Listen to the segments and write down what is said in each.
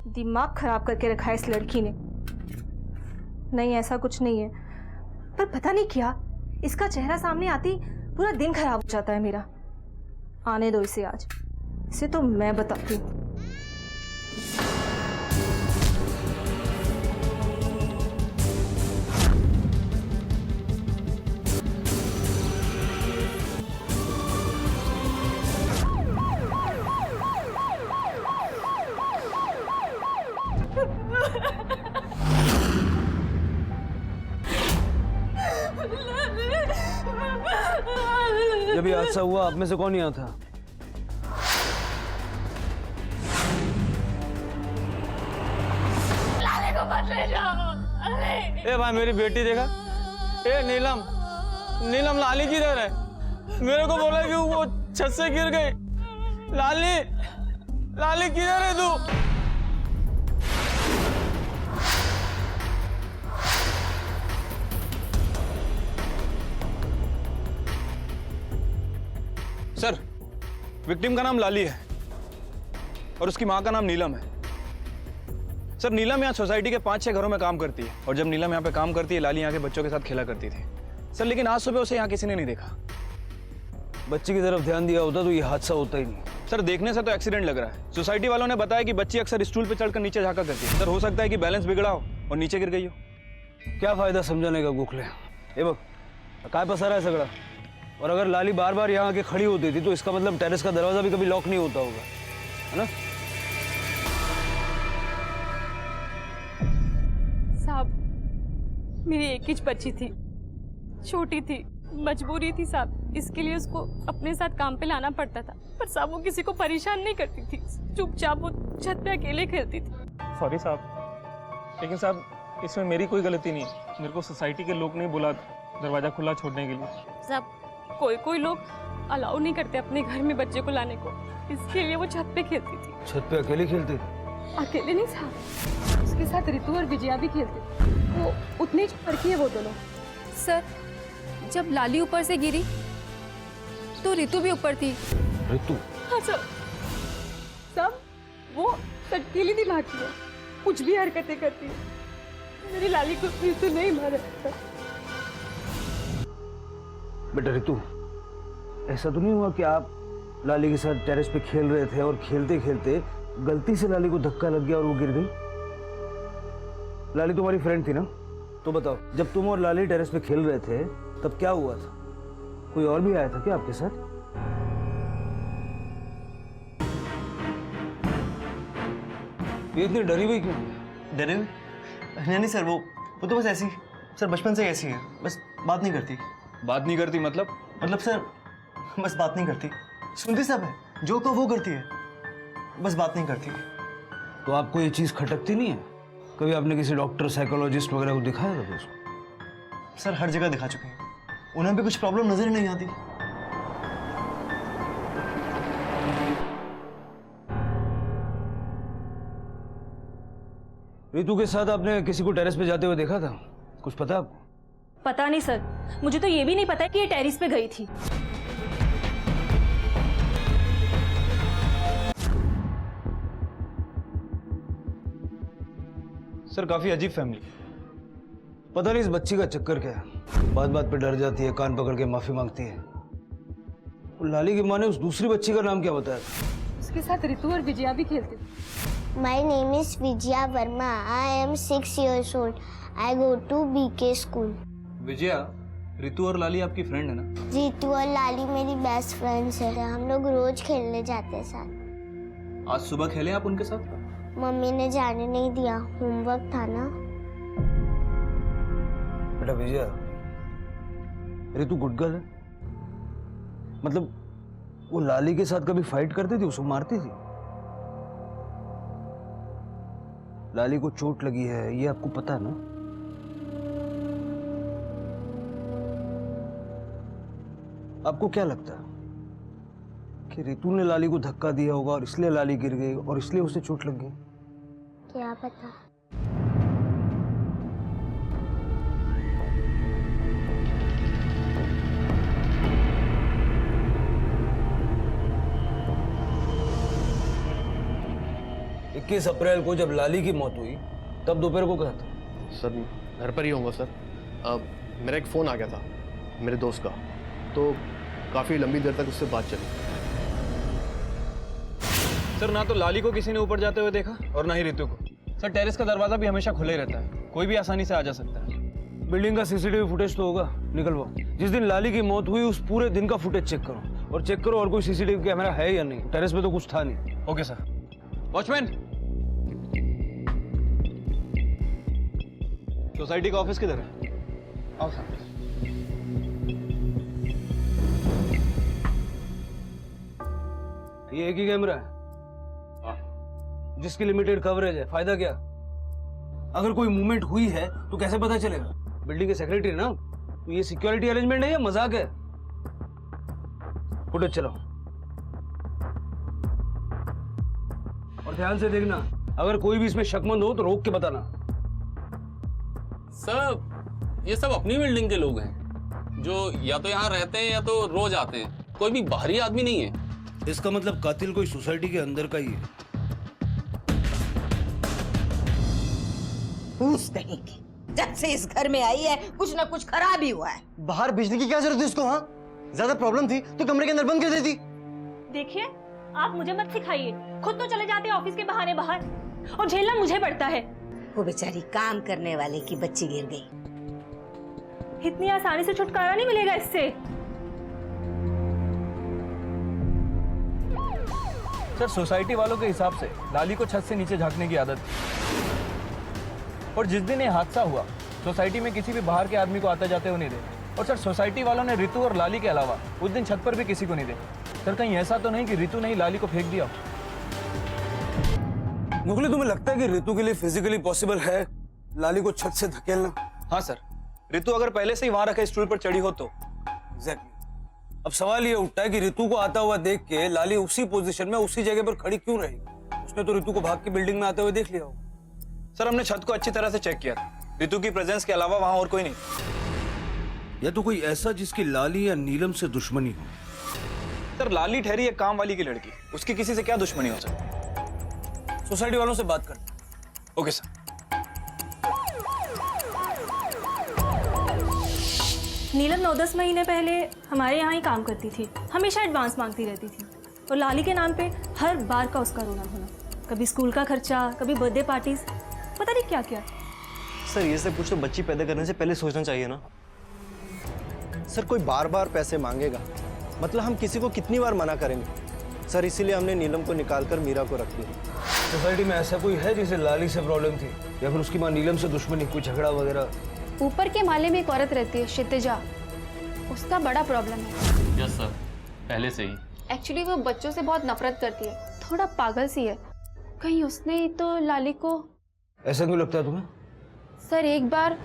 दिमाग खराब करके रखा है इस लड़की ने। नहीं, ऐसा कुछ नहीं है, पर पता नहीं क्या इसका चेहरा सामने आती पूरा दिन खराब हो जाता है मेरा। आने दो इसे, आज इसे तो मैं बताती हूँ। जब ये हादसा हुआ आप में से कौन यहाँ था? लाली को मत ले जाओ। ए भाई मेरी बेटी देखा? ए नीलम, नीलम लाली किधर है? मेरे को बोला कि वो छत से गिर गई। लाली, लाली किधर है तू? सर, विक्टिम का नाम लाली है और उसकी माँ का नाम नीलम है। सर, नीलम यहाँ सोसाइटी के 5-6 घरों में काम करती है और जब नीलम यहाँ पे काम करती है, लाली यहाँ के बच्चों के साथ खेला करती थी। सर, लेकिन आज सुबह उसे यहाँ किसी ने नहीं देखा। बच्ची की तरफ ध्यान दिया होता तो ये हादसा होता ही नहीं। सर, देखने से तो एक्सीडेंट लग रहा है। सोसाइटी वालों ने बताया कि बच्ची अक्सर स्टूल पे चढ़कर नीचे झांका करती है। सर, हो सकता है कि बैलेंस बिगड़ा हो और नीचे गिर गई हो। क्या फायदा समझाने का गोखले? ए बक, काय पसारा है सगड़ा? और अगर लाली बार बार यहाँ आके खड़ी होती थी तो इसका मतलब टेरेस का दरवाजा भी कभी लॉक नहीं होता होगा, है ना? साहब, मेरी एक ही बच्ची थी, छोटी थी, मजबूरी थी साहब, इसके लिए उसको अपने साथ काम पे लाना पड़ता था। पर साहब वो किसी को परेशान नहीं करती थी, चुपचाप वो छत पे अकेले खेलती थी। सॉरी साहब, लेकिन साहब इसमें मेरी कोई गलती नहीं। मेरे को सोसाइटी के लोग नहीं बुला दरवाजा खुला छोड़ने के लिए। साहब, कोई लोग अलाउ नहीं करते अपने घर में बच्चे को लाने को, इसके लिए वो छत पे खेलती थी। छत पे अकेले खेलते थे? अकेले नहीं साहब, उसके साथ रितु और विजया भी खेलते थे। वो उतनी ऊपर की है वो दोनों। सर, जब लाली ऊपर से गिरी तो रितु भी ऊपर थी। रितु? हाँ सर, सब वो तटकीली दिमाग की है, कुछ भी हरकतें करती है। मेरी लाली को रितु नहीं मार सकता। बेटा रितु, ऐसा तो नहीं हुआ कि आप लाली के साथ टेरेस पे खेल रहे थे और खेलते खेलते गलती से लाली को धक्का लग गया और वो गिर गई? लाली तुम्हारी फ्रेंड थी ना? तो बताओ, जब तुम और लाली टेरेस पे खेल रहे थे तब क्या हुआ था? कोई और भी आया था क्या आपके साथ? ये इतनी डरी हुई क्यों? डरे हुए? नहीं सर, वो तो बस ऐसी, सर बचपन से ऐसी है, बस बात नहीं करती। बात नहीं करती मतलब? मतलब सर बस बात नहीं करती, सुनती सब है, जो कहो वो करती है, बस बात नहीं करती। तो आपको ये चीज खटकती नहीं है? कभी आपने किसी डॉक्टर, साइकोलॉजिस्ट वगैरह को दिखाया था उसको? सर हर जगह दिखा चुके हैं, उन्हें भी कुछ प्रॉब्लम नजर नहीं आती। रितु के साथ आपने किसी को टेरेस पे जाते हुए देखा था? कुछ पता आपको? पता नहीं सर, मुझे तो ये भी नहीं पता कि ये टेरेस पे गई थी। सर, काफी अजीब फैमिली। पता नहीं इस बच्ची का चक्कर क्या है, बात बात पे डर जाती है, कान पकड़ के माफी मांगती है। लाली की माँ ने उस दूसरी बच्ची का नाम क्या बताया था? उसके साथ रितु और विजया भी खेलती थी। My name is Vijaya Verma. I am 6 years old. I go to BK school. Vijaya, Ritu और लाली आपकी फ्रेंड है ना? रितु और लाली मेरी बेस्ट फ्रेंड्स है, हम लोग रोज खेलने जाते हैं साथ। आज सुबह खेले आप उनके साथ? मम्मी ने जाने नहीं दिया, होमवर्क था ना। बेटा विजया, रितु गुड गर्ल है? मतलब वो लाली के साथ कभी फाइट करती थी, उसको मारती थी? लाली को चोट लगी है ये आपको पता है ना? आपको क्या लगता है कि रितु ने लाली को धक्का दिया होगा और इसलिए लाली गिर गई और इसलिए उसे चोट लग गई? क्या पता। 21 अप्रैल को जब लाली की मौत हुई तब दोपहर को कहा था? सर घर पर ही होऊंगा सर। मेरा एक फ़ोन आ गया था मेरे दोस्त का, तो काफ़ी लंबी देर तक उससे बात चली। सर ना तो लाली को किसी ने ऊपर जाते हुए देखा और ना ही रितु को। सर टेरेस का दरवाजा भी हमेशा खुला ही रहता है, कोई भी आसानी से आ जा सकता है। बिल्डिंग का सीसीटीवी फुटेज तो होगा, निकलवाओ। जिस दिन लाली की मौत हुई उस पूरे दिन का फुटेज चेक करो और चेक करो और कोई सीसीटीवी कैमरा है या नहीं। टेरेस पे तो कुछ था नहीं। Okay sir. वॉचमैन, सोसाइटी का ऑफिस किधर है? आओ सर। ये एक ही कैमरा है जिसकी लिमिटेड कवरेज है। फायदा क्या? अगर कोई मूवमेंट हुई है तो कैसे पता चलेगा? बिल्डिंग के सेक्रेटरी ना, तो ये सिक्योरिटी अरेंजमेंट है या मजाक है? फुटेज चलाओ और ध्यान से देखना, अगर कोई भी इसमें शकमंद हो तो रोक के बताना। सर ये सब अपनी बिल्डिंग के लोग हैं जो या तो यहाँ रहते हैं या तो रोज आते हैं, कोई भी बाहरी आदमी नहीं है। इसका मतलब कातिल कोई सोसाइटी के अंदर का ही है। घूस कहीं की, जब से इस घर में आई है कुछ ना कुछ खराब ही हुआ है। बाहर भेजने की क्या जरूरत है उसको? हाँ, ज्यादा प्रॉब्लम थी तो कमरे के अंदर बंद कर देती। देखिए, आप मुझे मत सिखाइए, खुद तो चले जाते हैं ऑफिस के बहाने बाहर और झेलना मुझे पड़ता है। वो बेचारी काम करने वाले की बच्ची गिर गई। इतनी आसानी से छुटकारा नहीं मिलेगा इससे। सर सोसाइटी वालों के हिसाब से लाली को छत से नीचे झांकने की आदत थी और जिस दिन ये हादसा हुआ सोसाइटी में किसी भी बाहर के आदमी को आते जाते हुए नहीं देखा। और सर सोसाइटी वालों ने रितु और लाली के अलावा उस दिन छत पर भी किसी को नहीं देखा। सर कहीं ऐसा तो नहीं कि रितु ने ही लाली को फेंक दिया? मुगली, तुम्हें लगता है कि रितु के लिए फिजिकली पॉसिबल है लाली को छत से धकेलना? हाँ सर, रितु अगर पहले से ही वहां रखे स्टूल पर चढ़ी हो तो। एग्जैक्टली। अब सवाल ये उठता है कि रितु को आता हुआ देख के लाली उसी पोजीशन में उसी जगह पर खड़ी क्यों रहेगी? उसने तो रितु को भाग के बिल्डिंग में आते हुए देख लिया होगा। सर हमने छत को अच्छी तरह से चेक किया था, रितु की प्रेजेंस के अलावा वहां और कोई नहीं। या तो कोई ऐसा जिसकी लाली या नीलम से दुश्मनी हो। सर लाली ठहरी एक काम वाली की लड़की, उसकी किसी से क्या दुश्मनी हो सकती? सोसाइटी वालों से बात करते। Okay sir. नीलम 9-10 महीने पहले हमारे यहाँ ही काम करती थी, हमेशा एडवांस मांगती रहती थी और लाली के नाम पे हर बार का उसका रोना धोना, कभी स्कूल का खर्चा, कभी बर्थडे पार्टीज, पता नहीं क्या क्या। सर ये सब कुछ तो बच्ची पैदा करने से पहले सोचना चाहिए ना। सर कोई बार बार पैसे मांगेगा, मतलब हम किसी को कितनी बार मना करेंगे? सर इसीलिए हमने नीलम को निकालकर मीरा को रख लिया। सोसाइटी में ऐसा कोई है जिसे लाली से प्रॉब्लम थी या फिर उसकी माँ नीलम से दुश्मनी, कोई झगड़ा वगैरह? ऊपर के माले में एक औरत रहती है क्षितिजा, उसका बड़ा प्रॉब्लम है। यस सर, पहले से ही। एक्चुअली वो बच्चों से बहुत नफरत करती है, थोड़ा पागल सी है। कहीं उसने ही तो लाली को। ऐसा क्यों लगता है तुम्हें? सर एक बार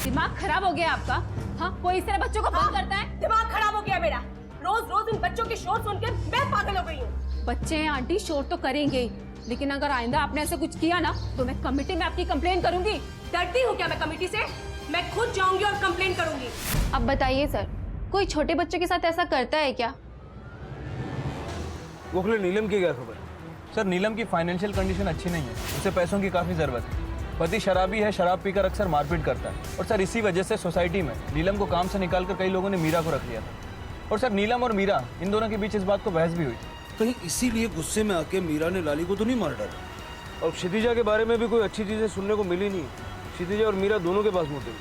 दिमाग खराब हो गया आपका? हाँ, कोई इस तरह बच्चों को बंद करता है? दिमाग खराब हो गया मेरा, रोज रोज इन बच्चों के शोर सुनकर मैं पागल हो गई हूँ। बच्चे हैं आंटी, शोर तो करेंगे ही, लेकिन अगर आइंदा आपने ऐसा कुछ किया ना तो मैं कमेटी में आपकी कंप्लेन करूंगी। डरती हूँ क्या मैं कमेटी से? मैं खुद जाऊंगी और कंप्लेन करूंगी। अब बताइए सर, कोई छोटे बच्चों के साथ ऐसा करता है क्या? गोखले, नीलम की क्या खबर? सर नीलम की फाइनेंशियल कंडीशन अच्छी नहीं है, उसे पैसों की काफी जरूरत है। पति शराबी है, शराब पीकर अक्सर मारपीट करता है और सर इसी वजह से सोसाइटी में नीलम को काम से निकालकर कई लोगों ने मीरा को रख लिया था। और सर नीलम और मीरा इन दोनों के बीच इस बात को बहस भी हुई थी। कहीं इसीलिए गुस्से में आके मीरा ने लाली को तो नहीं मार डाला? और क्षितिजा के बारे में भी कोई अच्छी चीजें सुनने को मिली नहीं। क्षितिजा और मीरा दोनों के पास मोटिव।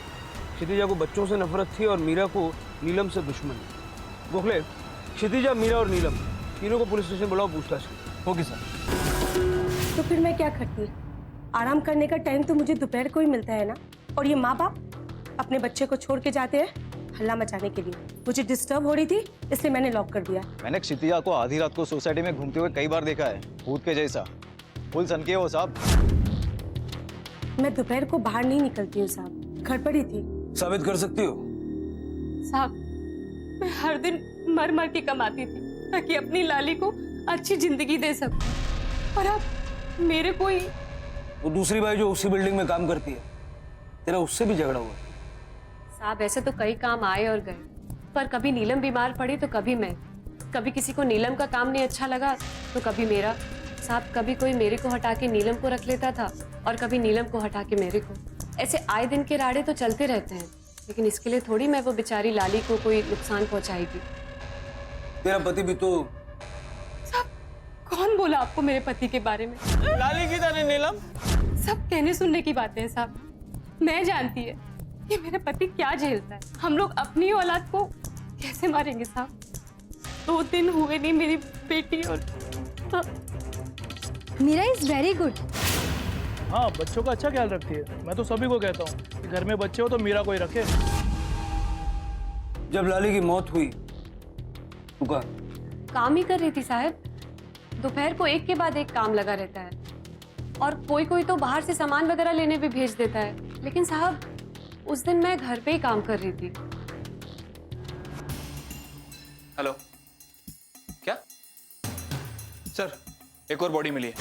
क्षितिजा को बच्चों से नफरत थी और मीरा को नीलम से दुश्मनी। गोखले, क्षितिजा, मीरा और नीलम तीनों को पुलिस स्टेशन बुलाओ, पूछताछ करो। Okay sir. तो फिर मैं क्या करती? आराम करने का टाइम तो मुझे दोपहर को ही मिलता है ना, और ये माँ बाप अपने बच्चे को छोड़ के जाते हैं हल्ला मचाने के लिए। मुझे डिस्टर्ब हो रही थी इसलिए मैंने लॉक कर दिया। मैंने क्षितिजा को आधी रात को सोसाइटी में घूमते हुए कई बार देखा है, भूत के जैसा। फुल सनकी है वो साहब। मैं दोपहर को बाहर नहीं निकलती हूँ साहब, घर पर ही थी। साबित कर सकती हो? साहब, मैं हर दिन मर मर के कमाती थी ताकि अपनी लाली को अच्छी जिंदगी दे सकूं, और अब मेरे कोई वो दूसरी भाई जो उसी बिल्डिंग में काम करती है, तेरा उससे भी झगड़ा हुआ? साहब ऐसे तो कई काम आए और गए, पर कभी नीलम बीमार पड़ी तो कभी मैं, कभी किसी को नीलम का काम नहीं अच्छा लगा तो कभी मेरा। साहब कभी कोई मेरे को हटा के नीलम को रख लेता था और कभी नीलम को हटा के मेरे को। ऐसे आए दिन के राड़े तो चलते रहते हैं, लेकिन इसके लिए थोड़ी मैं वो बेचारी लाली को कोई नुकसान पहुंचाएगी। तेरा पति भी तो। साहब कौन बोला आपको मेरे पति के बारे में? लाली किधर है नीलम? सब कहने सुनने की बातें हैं साहब। मैं जानती है कि मेरा पति क्या झेलता है। हम लोग अपनी औलाद को कैसे मारेंगे साहब? 2 दिन हुए नहीं मेरी बेटी और मीरा इज वेरी गुड। हाँ, बच्चों का अच्छा ख्याल रखती है। मैं तो सभी को कहता हूँ कि घर में बच्चे हो तो मीरा को ही रखे। जब लाली की मौत हुई तू कहा? काम ही कर रही थी साहब। दोपहर को एक के बाद एक काम लगा रहता है, और कोई कोई तो बाहर से सामान वगैरह लेने भी भेज देता है। लेकिन साहब उस दिन मैं घर पे ही काम कर रही थी। हेलो, क्या सर? एक और बॉडी मिली है।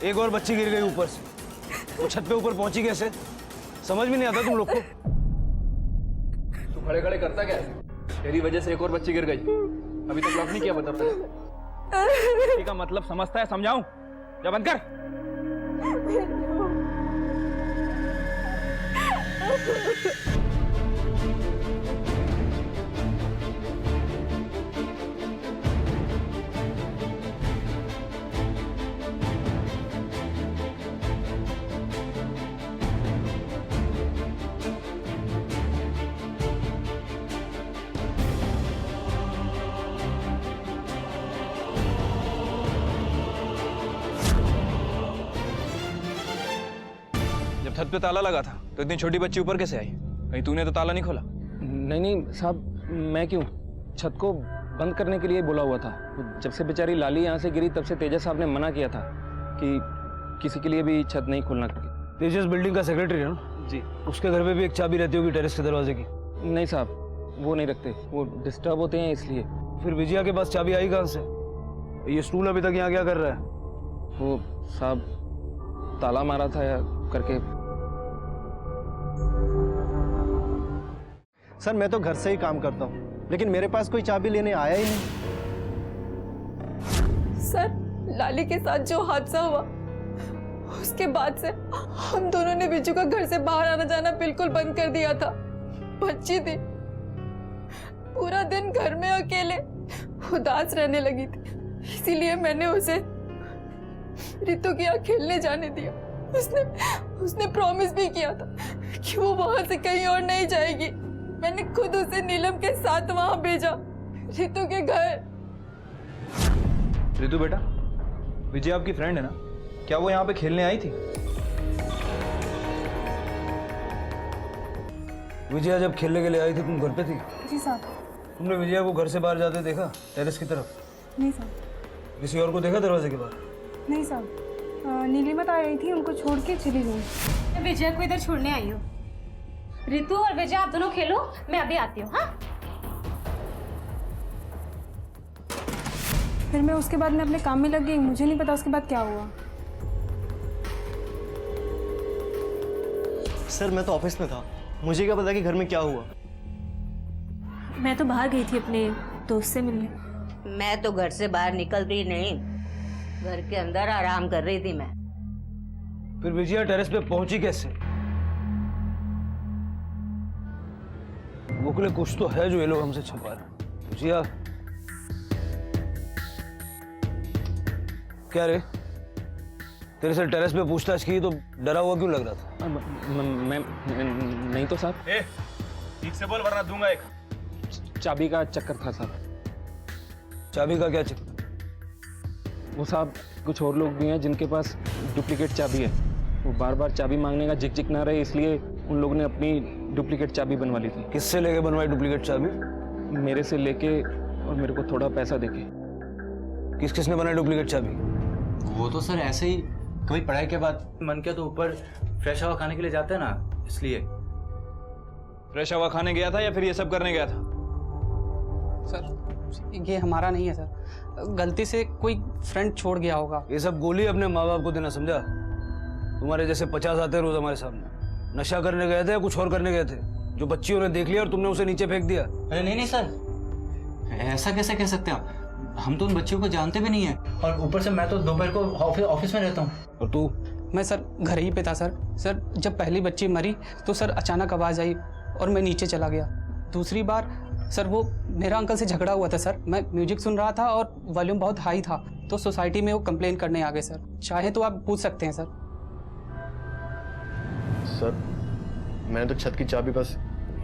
एक और बच्ची गिर गई ऊपर से। वो छत पे ऊपर पहुंची कैसे? समझ में नहीं आता तुम लोग को। तू खड़े खड़े करता क्या है? तेरी वजह से एक और बच्ची गिर गई। अभी तक लॉक नहीं किया बता रहा का मतलब समझता है? समझाऊं? जा बंद कर। छत पे ताला लगा था तो इतनी छोटी बच्ची ऊपर कैसे आई? कहीं तूने तो ताला नहीं खोला? नहीं साहब, मैं क्यों? छत को बंद करने के लिए बोला हुआ था। जब से बेचारी लाली यहाँ से गिरी तब से तेजस साहब ने मना किया था कि किसी के लिए भी छत नहीं खोलना करके। तेजस बिल्डिंग का सेक्रेटरी है ना जी? उसके घर पे भी एक चाबी रहती होगी टेरेस के दरवाजे की। नहीं साहब, वो नहीं रखते, वो डिस्टर्ब होते हैं इसलिए। फिर विजया के पास चाबी आई कहाँ से? ये स्टूल अभी तक यहाँ क्या कर रहा है? वो साहब ताला मारा था या करके। सर मैं तो घर से ही काम करता हूँ, लेकिन मेरे पास कोई चाबी लेने आया ही नहीं। सर लाली के साथ जो हादसा हुआ उसके बाद से हम दोनों ने बिज्जू का घर से बाहर आना जाना बिल्कुल बंद कर दिया था। बच्ची थी, पूरा दिन घर में अकेले उदास रहने लगी थी, इसीलिए मैंने उसे रितु के यहाँ खेलने जाने दिया। उसने प्रॉमिस भी किया था कि वो वहां से कहीं और नहीं जाएगी। मैंने खुद उसे नीलम के साथ वहां भेजा, रितु के घर। रितु बेटा, विजय आपकी फ्रेंड है ना? क्या वो यहाँ पे खेलने आई थी? विजया जब खेलने के लिए आई थी तुम घर पे थी? जी साहब। तुमने विजया को घर से बाहर जाते देखा टेरेस की तरफ? नहीं साहब। किसी और को देखा दरवाजे के बाहर? नहीं साहब, नीलिमा तो आई थी, उनको छोड़ के चली गई। मैं विजय को इधर छोड़ने आई हूँ। रितु और विजय आप दोनों खेलो, मैं अभी आती हूँ। हाँ, फिर मैं उसके बाद में अपने काम में लग गई। मुझे नहीं पता उसके बाद क्या हुआ। सर मैं तो ऑफिस में था, मुझे क्या पता कि घर में क्या हुआ। मैं तो बाहर गई थी अपने दोस्त से मिलने। मैं तो घर से बाहर निकलती नहीं, घर के अंदर आराम कर रही थी मैं। फिर विजया टेरेस पे पहुंची कैसे? मुकले कुछ तो है जो ये लोग हमसे छुपा रहे। विजया क्या रे, तेरे से टेरेस पे पूछताछ की तो डरा हुआ क्यों लग रहा था? मैं नहीं तो साहब। ठीक से बोल वरना दूंगा एक। चाबी का चक्कर था साहब। चाबी का क्या चक्कर? वो साहब कुछ और लोग भी हैं जिनके पास डुप्लीकेट चाबी है। वो बार बार चाबी मांगने का झिक ना रहे, इसलिए उन लोगों ने अपनी डुप्लीकेट चाबी बनवा ली थी। किससे लेके बनवाई डुप्लीकेट चाबी? मेरे से लेके और मेरे को थोड़ा पैसा देके। किसने बनाई डुप्लीकेट चाबी? वो तो सर ऐसे ही कभी पढ़ाई के बाद मन किया तो ऊपर फ्रेश हवा खाने के लिए जाते हैं ना, इसलिए। फ्रेश हवा खाने गया था या फिर ये सब करने गया था? सर ये हमारा नहीं है सर, गलती से कोई फ्रेंड छोड़ गया होगा। ये सब गोली अपने माँ बाप को देना समझा? तुम्हारे जैसे 50 आते रोज हमारे सामने। नशा करने गए थे या कुछ और करने गए थे? जो बच्चियों ने देख लिया और तुमने उसे नीचे फेंक दिया। अरे नहीं नहीं सर, ऐसा कैसे कह सकते हैं आप? हम तो उन बच्चियों को जानते भी नहीं है, और ऊपर से मैं तो दोपहर को ऑफिस में रहता हूँ। और तू? मैं सर घर ही पे था सर। सर जब पहली बच्ची मरी तो सर अचानक आवाज़ आई और मैं नीचे चला गया। दूसरी बार सर वो मेरा अंकल से झगड़ा हुआ था सर। मैं म्यूजिक सुन रहा था और वॉल्यूम बहुत हाई था, तो सोसाइटी में वो कंप्लेन करने आ गए सर। चाहे तो आप पूछ सकते हैं सर। सर मैंने तो छत की चाबी बस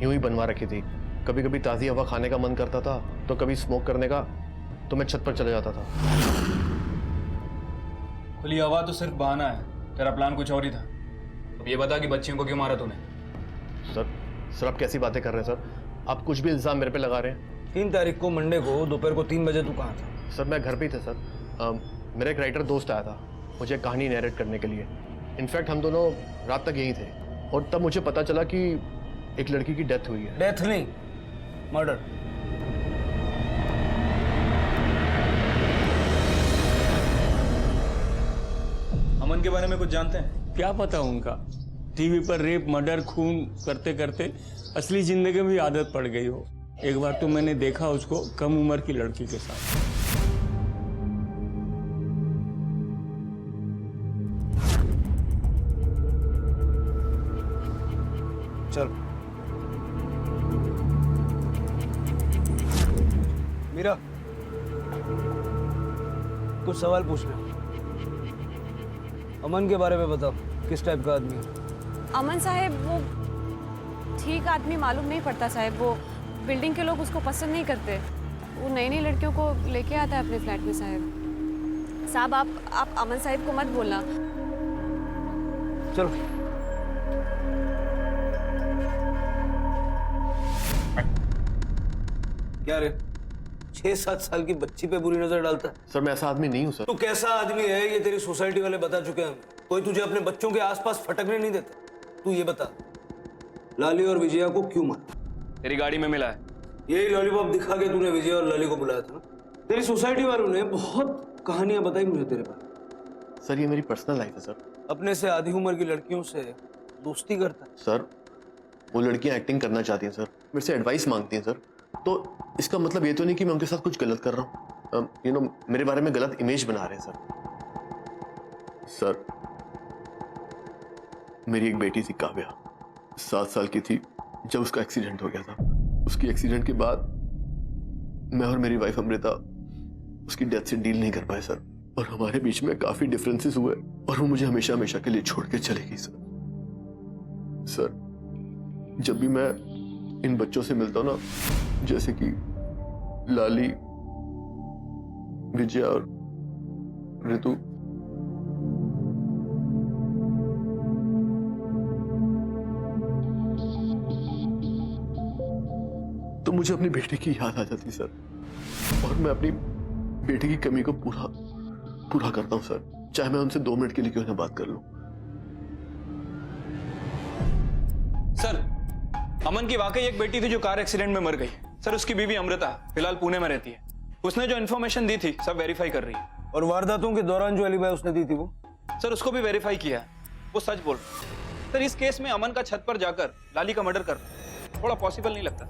यूं ही बनवा रखी थी। कभी कभी ताज़ी हवा खाने का मन करता था, तो कभी स्मोक करने का, तो मैं छत पर चले जाता था। खुली हवा तो सिर्फ बहाना है, तेरा प्लान कुछ और ही था। अब ये बता कि बच्चियों को क्यों मारा तूने? सर आप कैसी बातें कर रहे हैं सर? आप कुछ भी इल्ज़ाम मेरे पे लगा रहे हैं। 3 तारीख को मंडे को दोपहर को 3 बजे तू कहाँ था? सर मैं घर पे ही था सर। मेरा एक राइटर दोस्त आया था मुझे कहानी नैरेट करने के लिए। इनफैक्ट हम दोनों रात तक यहीं थे, और तब मुझे पता चला कि एक लड़की की डेथ हुई है। डेथ नहीं, मर्डर। अमन के बारे में कुछ जानते हैं? क्या पता उनका? टीवी पर रेप, मर्डर, खून करते करते असली जिंदगी में भी आदत पड़ गई हो। एक बार तो मैंने देखा उसको कम उम्र की लड़की के साथ। चल मीरा, कुछ सवाल पूछना। अमन के बारे में बताओ, किस टाइप का आदमी है? अमन साहब वो ठीक आदमी मालूम नहीं पड़ता साहब। वो बिल्डिंग के लोग उसको पसंद नहीं करते। वो नई नई लड़कियों को लेके आता है अपने फ्लैट में साहब। साहब आप अमन साहब को मत बोलना। चलो। क्या रे, 6-7 साल की बच्ची पे बुरी नजर डालता है? सर मैं ऐसा आदमी नहीं हूँ सर। तू कैसा आदमी है ये तेरी सोसाइटी वाले बता चुके हैं। कोई तुझे अपने बच्चों के आसपास फटकने नहीं देता। तू ये बता, लाली और विजया को क्यों मारा? तेरी गाड़ी में मिला है। यही लॉलीपॉप दिखा के तूने विजय और लाली को बुलाया था ना? तेरी सोसाइटी वालों ने बहुत कहानियां बताई मुझे तेरे बारे। सर ये मेरी पर्सनल लाइफ है सर। अपने से आधी उम्र की लड़कियों से दोस्ती करता है? सर वो लड़कियां एक्टिंग करना चाहती हैं सर, मेरे से एडवाइस मांगती हैं सर। तो इसका मतलब ये तो नहीं कि मैं उनके साथ कुछ गलत कर रहा हूँ। मेरे बारे में गलत इमेज बना रहे हैं सर। सर मेरी एक बेटी थी काव्या, 7 साल की थी जब उसका एक्सीडेंट हो गया था। उसकी एक्सीडेंट के बाद मैं और मेरी वाइफ अमृता उसकी डेथ से डील नहीं कर पाए सर, और हमारे बीच में काफी डिफरेंसेस हुए, और वो मुझे हमेशा हमेशा के लिए छोड़ के चली गई सर। सर जब भी मैं इन बच्चों से मिलता हूं ना, जैसे कि लाली, विजया और ऋतु, तो मुझे अपनी बेटी की याद आ जाती सर, और मैं अपनी बेटी की कमी को पूरा करता हूं सर, चाहे मैं उनसे 2 मिनट के लिए क्यों ना बात कर लूं। सर अमन की वाकई एक बेटी थी जो कार एक्सीडेंट में मर गई। सर उसकी बीवी अमृता फिलहाल पुणे में रहती है। उसने जो इन्फॉर्मेशन दी थी सब वेरीफाई कर रही है। और वारदातों के दौरान जो एलिबाई उसने दी थी वो? सर उसको भी वेरीफाई किया है, वो सच बोल रहा है। सर इस केस में अमन का छत पर जाकर लाली का मर्डर करना थोड़ा पॉसिबल नहीं लगता।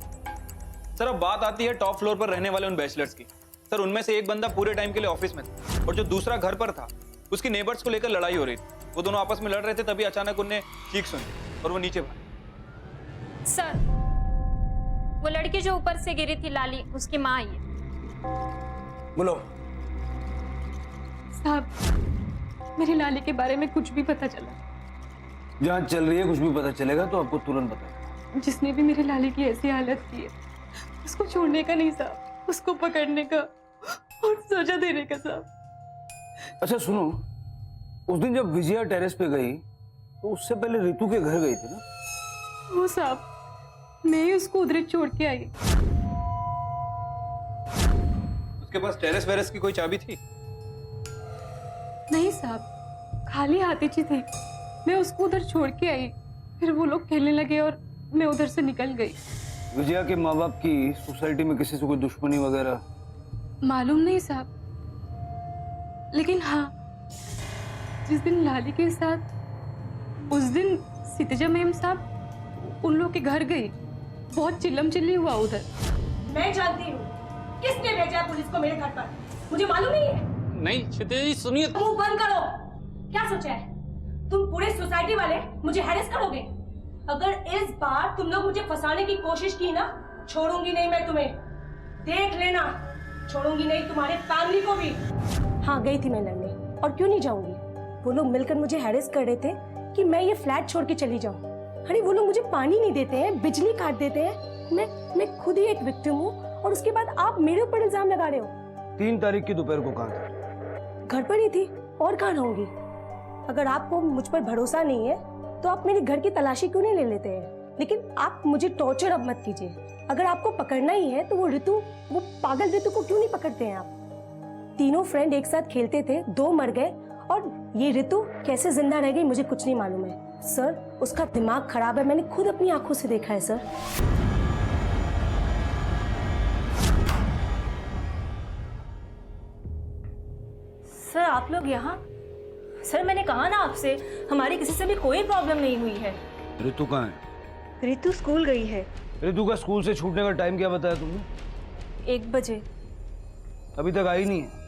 सर अब बात आती है टॉप फ्लोर पर रहने वाले उन बैचलर्स की। सर उनमें से एक बंदा पूरे टाइम के लिए ऑफिस में था, और जो दूसरा घर पर था उसकी नेबर्स को लेकर लड़ाई हो रही थी। वो दोनों आपस में लड़ रहे थे, तभी अचानक उन्हें चीख सुनी और वो नीचे भागे। सर वो लड़की जो ऊपर से गिरी थी लाली, उसकी माँ आई है। बोलो। साहब मेरी लाली के बारे में कुछ भी पता चला। जांच चल रही है, कुछ भी पता चलेगा तो आपको तुरंत बताएं। जिसने भी मेरी लाली की ऐसी हालत की है, उसको छोड़ने का नहीं साहब, उसको पकड़ने का और सजा देने का साहब। अच्छा सुनो, उस दिन जब विजया टेरेस पे गई तो उससे पहले रितु के घर गई थी ना? वो साहब मैं ही उसको उधर छोड़ के आई। उसके पास टेरेस वेरेस की कोई चाबी थी? नहीं साहब, खाली हाथी थी। मैं उसको उधर छोड़ के आई, फिर वो लोग खेलने लगे और मैं उधर से निकल गई। विजया के माँ बाप की सोसाइटी में किसी से कोई दुश्मनी वगैरह? मालूम नहीं साहब, लेकिन हाँ, जिस दिन लाली के साथ, उस दिन सितेजा मैम साहब उन लोग के घर गई। बहुत चिल्लम चिल्ली हुआ उधर। मैं जानती हूँ किसने भेजा है पुलिस को मेरे घर पर, मुझे मालूम नहीं है। नहीं क्षितिजा जी सुनिए। मुंह बंद करो। क्या सोचा है तुम पूरे सोसाइटी वाले मुझे हैरेस करोगे? अगर इस बार तुम लोग मुझे फंसाने की कोशिश की ना, छोड़ूंगी नहीं मैं तुम्हें, देख लेना। छोड़ूंगी नहीं तुम्हारे फैमिली को भी। हाँ गई थी मैं लड़ने, और क्यों नहीं जाऊंगी। वो लोग मिलकर मुझे हैरेस कर रहे थे कि मैं ये फ्लैट छोड़ के चली जाऊं। अरे वो लोग मुझे पानी नहीं देते हैं, बिजली काट देते हैं। मैं खुद ही एक विक्टिम हूँ, और उसके बाद आप मेरे ऊपर इल्जाम लगा रहे हो। 3 तारीख की दोपहर को कहाँ था? घर पर ही थी, और कहाँ रहूंगी। अगर आपको मुझ पर भरोसा नहीं है तो आप मेरे घर की तलाशी क्यों नहीं ले लेते हैं? लेकिन आप मुझे टॉर्चर अब मत कीजिए। अगर आपको पकड़ना ही है तो वो पागल ऋतु को क्यों नहीं पकड़ते हैं आप? तीनों फ्रेंड एक साथ खेलते थे, 2 मर गए, और ये ऋतु कैसे जिंदा रह गई मुझे कुछ नहीं मालूम है। सर उसका दिमाग खराब है, मैंने खुद अपनी आंखों से देखा है सर। सर आप लोग यहाँ? सर मैंने कहा ना आपसे, हमारी किसी से भी कोई प्रॉब्लम नहीं हुई है। ऋतु कहाँ है? ऋतु स्कूल गई है। ऋतु का स्कूल से छूटने का टाइम क्या बताया तुमने? 1 बजे। अभी तक आई नहीं है।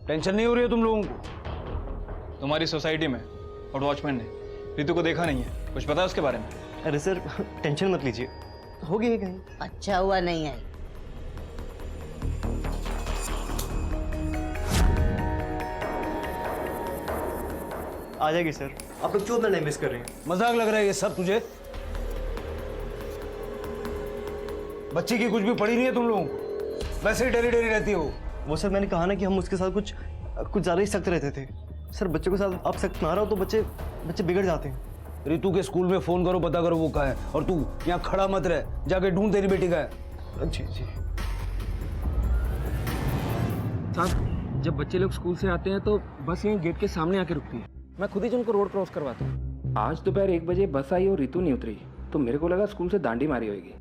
टेंशन नहीं हो रही है तुम लोगों को? तुम्हारी सोसाइटी में और वॉचमैन ने ऋतु को देखा नहीं है, कुछ पता है उसके बारे में? अरे सर टेंशन मत लीजिए, होगी ही कहीं। अच्छा हुआ नहीं आई। आ जाएगी सर, आप लोग क्यों अपना टाइम वेस्ट कर रहे हैं? मजाक लग रहा है ये सब तुझे? बच्ची की कुछ भी पड़ी नहीं है तुम लोगों को, वैसे ही डरी डरी रहती हो। वो सर मैंने कहा ना कि हम उसके साथ कुछ ज्यादा ही सख्त रहते थे। सर बच्चों के साथ आप सख्त ना रहो तो बच्चे बिगड़ जाते हैं। ऋतु के स्कूल में फोन करो, पता करो वो कहाँ है, और तू यहाँ खड़ा मत रह, जाके ढूंढ तेरी बेटी का है। जी जी साहब, जब बच्चे लोग स्कूल से आते हैं तो बस यहीं गेट के सामने आके रुकती है। मैं खुद ही उनको रोड क्रॉस करवाता हूँ। आज दोपहर 1 बजे बस आई और ऋतु नहीं उतरी, तो मेरे को लगा स्कूल से दांडी मारी होगी।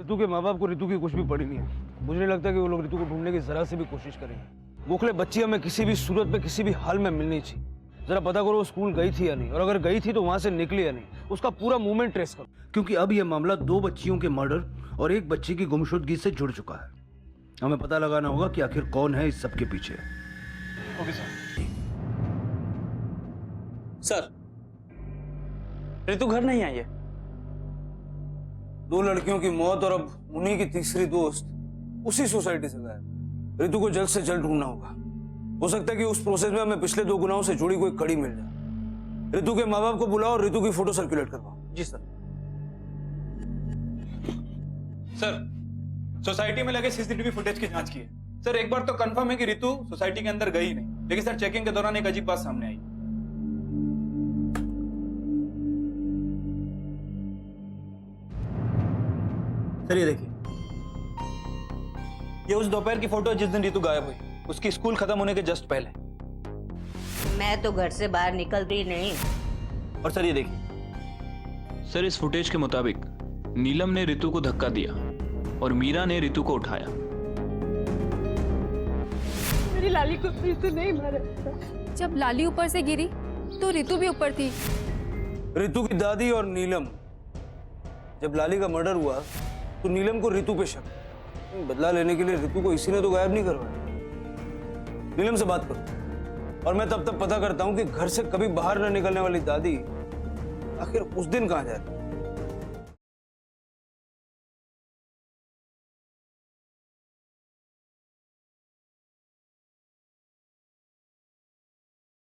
ऋतु के माँ बाप को ऋतु की कुछ भी पड़ी नहीं है। मुझे नहीं लगता कि वो लोग ऋतु को ढूंढने की जरा से भी कोशिश करेंगे। गोखले बच्ची हमें किसी भी सूरत में किसी भी हाल में मिलनी चाहिए। जरा पता करो वो स्कूल गई थी या नहीं, और अगर गई थी तो वहां से निकली या नहीं, उसका पूरा मूवमेंट ट्रेस करो। क्योंकि अब यह मामला 2 बच्चियों के मर्डर और 1 बच्ची की गुमशुदगी से जुड़ चुका है। हमें पता लगाना होगा कि आखिर कौन है इस सब के पीछे। Okay sir. सर ऋतु घर नहीं आई है। 2 लड़कियों की मौत और अब उन्हीं की तीसरी दोस्त उसी सोसाइटी से गायब। ऋतु को जल्द से जल्द ढूंढना होगा। हो सकता है कि उस प्रोसेस में हमें पिछले 2 गुनाहों से जुड़ी कोई कड़ी मिल जाए। ऋतु के माँ बाप को बुलाओ और ऋतु की फोटो सर्कुलेट करवाओ। जी सर। सर सोसाइटी में लगे सीसीटीवी फुटेज की जांच की है। सर एक बार तो कंफर्म है कि ऋतु सोसाइटी के अंदर गई नहीं, लेकिन सर चेकिंग के दौरान एक अजीब बात सामने आई। सर ये देखिए, ये उस दोपहर की फोटो जिस दिन ऋतु गायब हुई, उसकी स्कूल खत्म होने के जस्ट पहले। मैं तो घर से बाहर निकलती नहीं। और सर ये देखिए, सर इस फुटेज के मुताबिक नीलम ने ऋतु को धक्का दिया और मीरा ने ऋतु को उठाया। मेरी लाली को ऋतु नहीं मारा। जब लाली ऊपर से गिरी तो ऋतु भी ऊपर थी। ऋतु की दादी और नीलम, जब लाली का मर्डर हुआ तो नीलम को ऋतु पे शक। बदला लेने के लिए ऋतु को इसी ने तो गायब नहीं करवाया। नीलम से बात करो, और मैं तब तक पता करता हूं कि घर से कभी बाहर न निकलने वाली दादी आखिर उस दिन कहां जा रही।